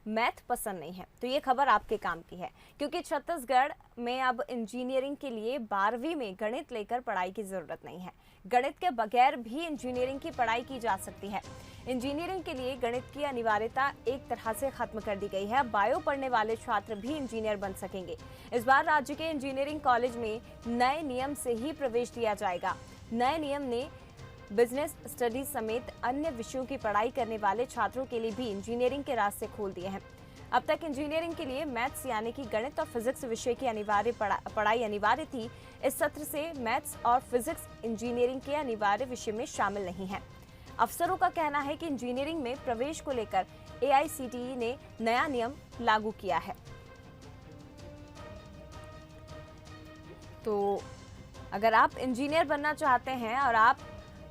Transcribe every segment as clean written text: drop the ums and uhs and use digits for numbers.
Math पसंद नहीं है तो ये खबर आपके काम की है, क्योंकि छत्तीसगढ़ में अब इंजीनियरिंग के लिए 12वीं में गणित लेकर पढ़ाई की जरूरत नहीं है। गणित के बगैर भी इंजीनियरिंग की पढ़ाई की जा सकती है। इंजीनियरिंग के लिए गणित की अनिवार्यता एक तरह से खत्म कर दी गई है। बायो पढ़ने वाले छात्र भी इंजीनियर बन सकेंगे। इस बार राज्य के इंजीनियरिंग कॉलेज में नए नियम से ही प्रवेश दिया जाएगा। नए नियम ने बिजनेस स्टडीज समेत अन्य विषयों की पढ़ाई करने वाले छात्रों के लिए भी इंजीनियरिंग के रास्ते खोल दिए हैं। अब तक इंजीनियरिंग के लिए मैथ्स यानी कि गणित और फिजिक्स विषय की पढ़ाई अनिवार्य थी। इस सत्र से मैथ्स और फिजिक्स इंजीनियरिंग के अनिवार्य विषय में शामिल नहीं है। अफसरों का कहना है कि इंजीनियरिंग में प्रवेश को लेकर AICTE ने नया नियम लागू किया है। तो अगर आप इंजीनियर बनना चाहते हैं और आप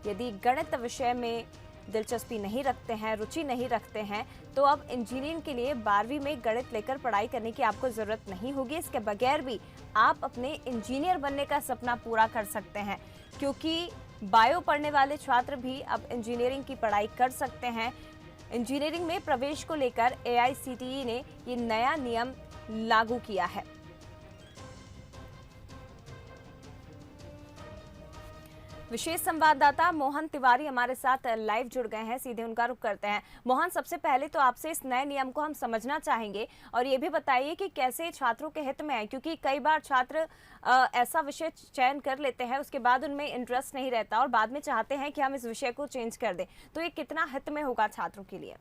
यदि गणित विषय में दिलचस्पी नहीं रखते हैं, रुचि नहीं रखते हैं, तो अब इंजीनियरिंग के लिए 12वीं में गणित लेकर पढ़ाई करने की आपको जरूरत नहीं होगी। इसके बगैर भी आप अपने इंजीनियर बनने का सपना पूरा कर सकते हैं, क्योंकि बायो पढ़ने वाले छात्र भी अब इंजीनियरिंग की पढ़ाई कर सकते हैं। इंजीनियरिंग में प्रवेश को लेकर AICTE ने ये नया नियम लागू किया है। विशेष संवाददाता मोहन तिवारी हमारे साथ लाइव जुड़ गए हैं, सीधे उनका रुख करते हैं। मोहन, सबसे पहले तो आपसे इस नए नियम को हम समझना चाहेंगे और ये भी बताइए कि कैसे छात्रों के हित में है, क्योंकि कई बार छात्र ऐसा विषय चयन कर लेते हैं, उसके बाद उनमें इंटरेस्ट नहीं रहता और बाद में चाहते हैं कि हम इस विषय को चेंज कर दें, तो ये कितना हित में होगा छात्रों के लिए?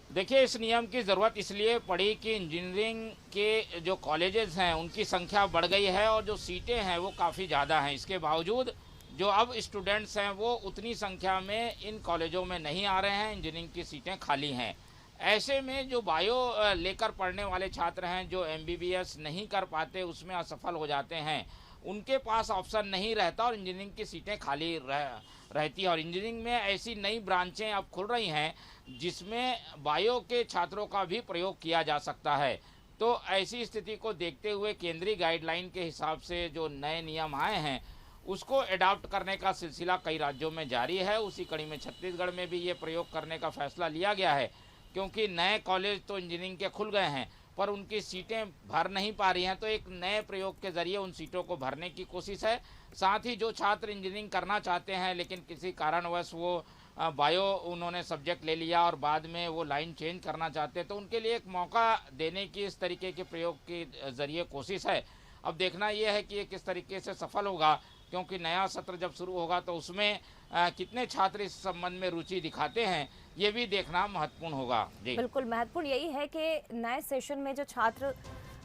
देखिए, इस नियम की ज़रूरत इसलिए पड़ी कि इंजीनियरिंग के जो कॉलेजेस हैं उनकी संख्या बढ़ गई है और जो सीटें हैं वो काफ़ी ज़्यादा हैं। इसके बावजूद जो अब स्टूडेंट्स हैं वो उतनी संख्या में इन कॉलेजों में नहीं आ रहे हैं, इंजीनियरिंग की सीटें खाली हैं। ऐसे में जो बायो लेकर पढ़ने वाले छात्र हैं, जो MBBS नहीं कर पाते, उसमें असफल हो जाते हैं, उनके पास ऑप्शन नहीं रहता और इंजीनियरिंग की सीटें खाली रहती है। और इंजीनियरिंग में ऐसी नई ब्रांचें अब खुल रही हैं जिसमें बायो के छात्रों का भी प्रयोग किया जा सकता है। तो ऐसी स्थिति को देखते हुए केंद्रीय गाइडलाइन के हिसाब से जो नए नियम आए हैं उसको अडॉप्ट करने का सिलसिला कई राज्यों में जारी है। उसी कड़ी में छत्तीसगढ़ में भी ये प्रयोग करने का फैसला लिया गया है, क्योंकि नए कॉलेज तो इंजीनियरिंग के खुल गए हैं पर उनकी सीटें भर नहीं पा रही हैं, तो एक नए प्रयोग के ज़रिए उन सीटों को भरने की कोशिश है। साथ ही जो छात्र इंजीनियरिंग करना चाहते हैं लेकिन किसी कारणवश वो बायो उन्होंने सब्जेक्ट ले लिया और बाद में वो लाइन चेंज करना चाहते हैं, तो उनके लिए एक मौका देने की इस तरीके के प्रयोग के ज़रिए कोशिश है। अब देखना यह है कि ये किस तरीके से सफल होगा, क्योंकि नया सत्र जब शुरू होगा तो उसमें कितने छात्र इस संबंध में रुचि दिखाते हैं ये भी देखना महत्वपूर्ण होगा। जी बिल्कुल, महत्वपूर्ण यही है कि नए सेशन में जो छात्र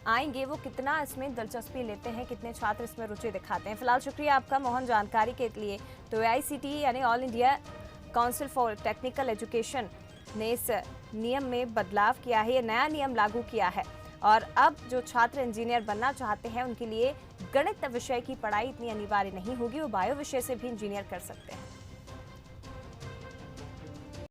आएंगे वो कितना इसमें दिलचस्पी लेते हैं, कितने छात्र इसमें रुचि दिखाते हैं। फिलहाल शुक्रिया आपका मोहन जानकारी के लिए। तो AICTE यानी all India council for technical education ने इस नियम में बदलाव किया है, ये नया नियम लागू किया है और अब जो छात्र इंजीनियर बनना चाहते हैं उनके लिए गणित विषय की पढ़ाई इतनी अनिवार्य नहीं होगी, वो बायो विषय से भी इंजीनियर कर सकते हैं।